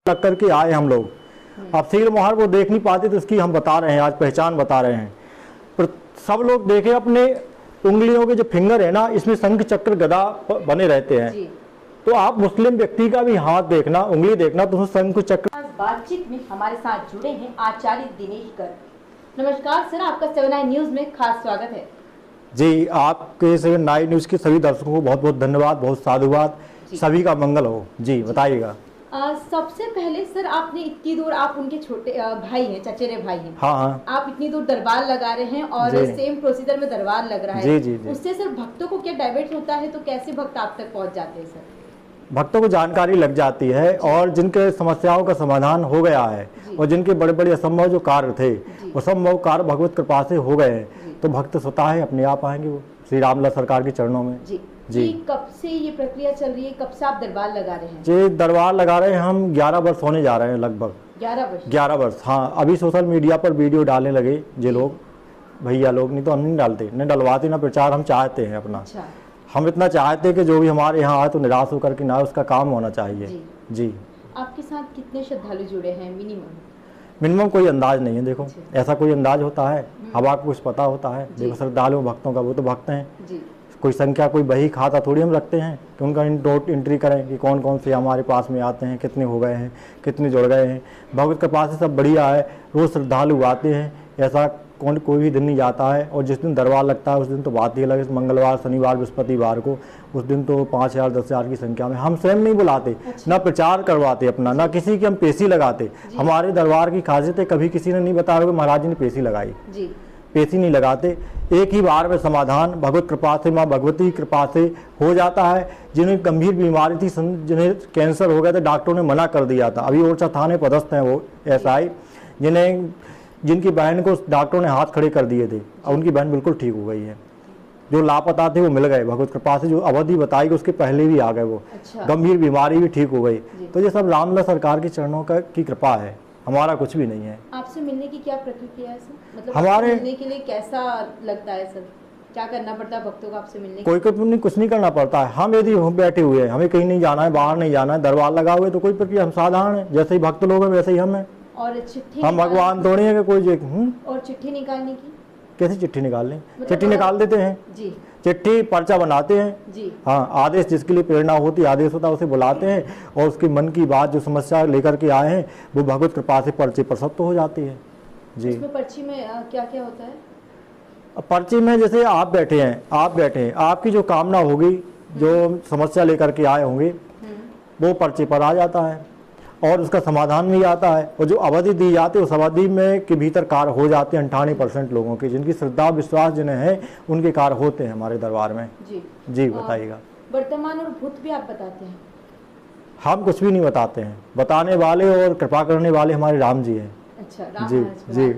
लग करके आए हम लोग। अब सील मोहर वो देख नहीं पाते तो इसकी हम बता रहे हैं, आज पहचान बता रहे हैं। पर सब लोग देखे अपने उंगलियों के जो फिंगर है ना, इसमें शंख चक्र गदा बने रहते हैं। तो आप मुस्लिम व्यक्ति का भी हाथ देखना, उंगली देखना, तो शंख चक्र। बातचीत में हमारे साथ जुड़े हैं आचार्य दिनेश गर्ग। नमस्कार सर, आपका 7 न्यूज में खास स्वागत है। जी, आपके 7 न्यूज के सभी दर्शकों को बहुत बहुत धन्यवाद, बहुत साधुवाद, सभी का मंगल हो। जी बताइएगा। सबसे पहले सर, आपने इतनी दूर, आप उनके छोटे भाई हैं, चचेरे भाई हैं। हाँ, आप इतनी दूर दरबार लगा रहे हैं और सेम प्रोसीजर में दरबार लग रहा है। जी। उससे सर भक्तों को क्या डाइवर्ट होता है, तो कैसे भक्त आप तक पहुंच जाते हैं सर? भक्तों को जानकारी लग जाती है और जिनके समस्याओं का समाधान हो गया है और जिनके बड़े बड़े असंभव जो कार्य थे, वो असंभव कार्य भगवत कृपा से हो गए हैं, तो भक्त स्वतः है अपने आप आएंगे वो श्री रामलला सरकार के चरणों में। जी। कब से ये प्रक्रिया चल रही है, कब से आप दरबार लगा रहे हैं? जी, दरबार लगा रहे हैं हम 11 वर्ष होने जा रहे हैं, लगभग 11 वर्ष। हाँ, अभी सोशल मीडिया पर वीडियो डालने लगे जो लोग, भैया लोग, नहीं तो हम नहीं डालते, नहीं डलवाते, ना प्रचार हम चाहते हैं अपना। हम इतना चाहते हैं कि जो भी हमारे यहाँ आए तो निराश होकर के ना, उसका काम होना चाहिए। जी। आपके साथ कितने श्रद्धालु जुड़े हैं मिनिमम कोई अंदाज नहीं है। देखो, ऐसा कोई अंदाज होता है, हवा को कुछ पता होता है। देखो, श्रद्धालु भक्तों का, वो तो भक्त हैं। कोई संख्या, कोई बही खाता थोड़ी हम रखते हैं कि उनका एंट्री करें कि कौन कौन से हमारे पास में आते हैं, कितने हो गए हैं, कितने जुड़ गए हैं। भगवत के पास से सब बढ़िया है, रोज श्रद्धालु आते हैं। ऐसा कोई भी दिन नहीं जाता है। और जिस दिन दरबार लगता है उस दिन तो बात ही अलग है। मंगलवार, शनिवार, बृहस्पतिवार को, उस दिन तो 5000 10,000 की संख्या में हम स्वयं नहीं बुलाते, ना प्रचार करवाते अपना, ना किसी की हम पेशी लगाते। हमारे दरबार की खासियत है, कभी किसी ने नहीं बताया कि महाराज जी ने पेशी लगाई। पेशी नहीं लगाते, एक ही बार में समाधान भगवत कृपा से, माँ भगवती कृपा से हो जाता है। जिन्हें गंभीर बीमारी थी, जिन्हें कैंसर हो गया था, डॉक्टरों ने मना कर दिया था, अभी ओरछा थाने पदस्थ हैं वो एसआई, जिनकी बहन को डॉक्टरों ने हाथ खड़े कर दिए थे और उनकी बहन बिल्कुल ठीक हो गई है। जो लापता थे वो मिल गए भगवत कृपा से, जो अवधि बताई उसके पहले भी आ गए वो। गंभीर बीमारी भी ठीक हो गई। तो ये सब रामलला सरकार के चरणों की कृपा है, हमारा कुछ भी नहीं है। आपसे मिलने की क्या प्रक्रिया है सर? मतलब हमारे मिलने के लिए कैसा लगता है सर? क्या करना पड़ता है भक्तों को आपसे मिलने? कुछ नहीं करना पड़ता है। हम यदि बैठे हुए हैं, हमें कहीं नहीं जाना है, बाहर नहीं जाना है, दरबार लगा हुए, तो कोई प्रक्रिया, हम साधारण है, जैसे ही भक्त लोग हैं वैसे ही हम हैं। और चिट्ठी, हम भगवान थोड़ी है कि कोई। और चिट्ठी निकालने की कैसे चिट्ठी निकाल लें? चिट्ठी निकाल देते हैं जी। चिट्ठी पर्चा बनाते हैं जी। हाँ, आदेश जिसके लिए प्रेरणा होती है, आदेश होता है, उसे बुलाते हैं और उसके मन की बात, जो समस्या लेकर के आए हैं, वो भगवत कृपा से पर्चे पर सब तो हो जाती है जी। इसमें पर्ची में क्या क्या होता है? पर्ची में जैसे आप बैठे हैं, आपकी जो कामना होगी, जो समस्या लेकर के आए होंगे, वो पर्चे पर आ जाता है और उसका समाधान भी आता है। और जो अवधि दी जाती है उस अवधि में के भीतर कार्य हो जाते हैं। 98% लोगों के, जिनकी श्रद्धा विश्वास जिन्हें है, उनके कार्य होते हैं हमारे दरबार में। जी बताइएगा। वर्तमान और भूत भी आप बताते हैं? हम कुछ भी नहीं बताते हैं, बताने वाले और कृपा करने वाले हमारे राम जी हैं। अच्छा, राम जी जी।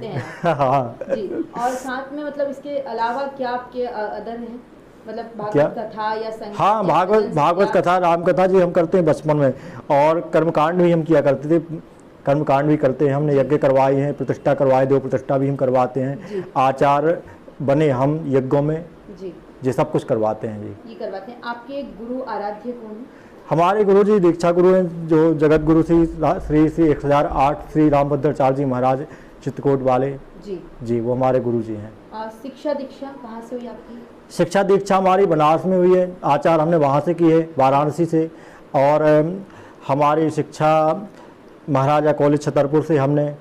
हाँ जी। और साथ में मतलब इसके अलावा क्या आपके अदर हैं, मतलब भागवत कथा या संगीत? हाँ, भागवत कथा, राम कथा जी हम करते हैं बचपन में, और कर्मकांड भी हम किया करते थे। कर्मकांड भी करते हैं, हमने यज्ञ करवाए हैं, प्रतिष्ठा करवाए, 2 प्रतिष्ठा भी हम करवाते हैं। आचार्य बने हम यज्ञों में जी, सब कुछ करवाते हैं जी। ये करवाते हैं। आपके गुरु आराध्य कौन है? हमारे गुरु जी दीक्षा गुरु हैं, जो जगत गुरु श्री 1008 श्री रामभद्राचार्य जी महाराज चित्रकूट वाले जी, वो हमारे गुरु जी हैं। शिक्षा दीक्षा कहाँ से हुई आपकी? शिक्षा दीक्षा हमारी बनारस में हुई है, आचार हमने वहाँ से की है, वाराणसी से। और हमारी शिक्षा महाराजा कॉलेज छतरपुर से हमने,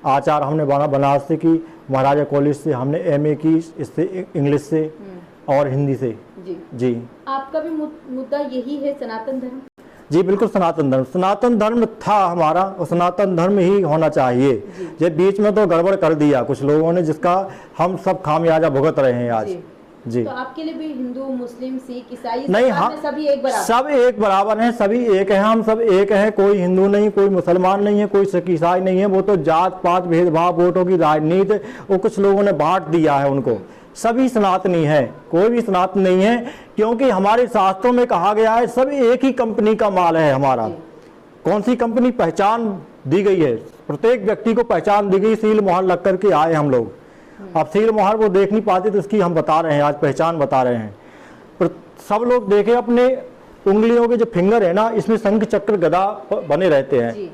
आचार हमने बनारस से की, महाराजा कॉलेज से हमने MA की, इससे इंग्लिश से और हिंदी से जी। आपका भी मुद्दा यही है, सनातन धर्म? जी बिल्कुल, सनातन धर्म था हमारा, और सनातन धर्म ही होना चाहिए। ये बीच में तो गड़बड़ कर दिया कुछ लोगों ने, जिसका हम सब खामियाजा भुगत रहे हैं आज जी। तो आपके लिए भी हिंदू, मुस्लिम, सिख, ईसाई नहीं, हाँ, सभी एक बराबर? सब एक बराबर हैं, सभी एक हैं, हम सब एक हैं। कोई हिंदू नहीं, कोई मुसलमान नहीं है, कोई सिख ईसाई नहीं है। वो तो जात पात भेदभाव, वोटों की राजनीति, वो कुछ लोगों ने बांट दिया है उनको। सभी सनातनी है, कोई भी सनातन नहीं है, क्योंकि हमारे शास्त्रों में कहा गया है सब एक ही कंपनी का माल है हमारा। कौन सी कंपनी? पहचान दी गई है, प्रत्येक व्यक्ति को पहचान दी गई, सील मोहर लग करके आए हम लोग। अब सील मोहर वो देख नहीं पाते तो इसकी हम बता रहे हैं, आज पहचान बता रहे हैं। पर सब लोग देखे अपने उंगलियों के जो फिंगर है ना, इसमें शंख चक्र गदा बने रहते हैं।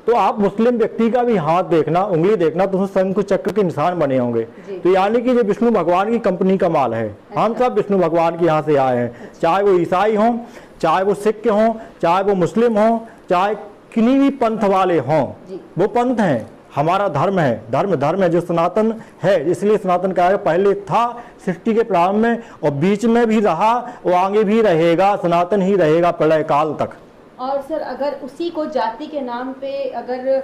तो आप मुस्लिम व्यक्ति का भी हाथ देखना, उंगली देखना, तो उसमें शंख चक्र के निशान बने होंगे। तो यानी कि ये विष्णु भगवान की कंपनी का माल है। हम सब विष्णु भगवान के यहाँ से आए हैं, चाहे वो ईसाई हों, चाहे वो सिख हों, चाहे वो मुस्लिम हों, चाहे किन्हीं भी पंथ वाले हों, वो पंथ हैं, हमारा धर्म है, धर्म है जो सनातन है। इसलिए सनातन का पहले था सृष्टि के प्रारंभ में, और बीच में भी रहा, वो आगे भी रहेगा, सनातन ही रहेगा प्रलय काल तक। और सर अगर उसी को जाति के नाम पे अगर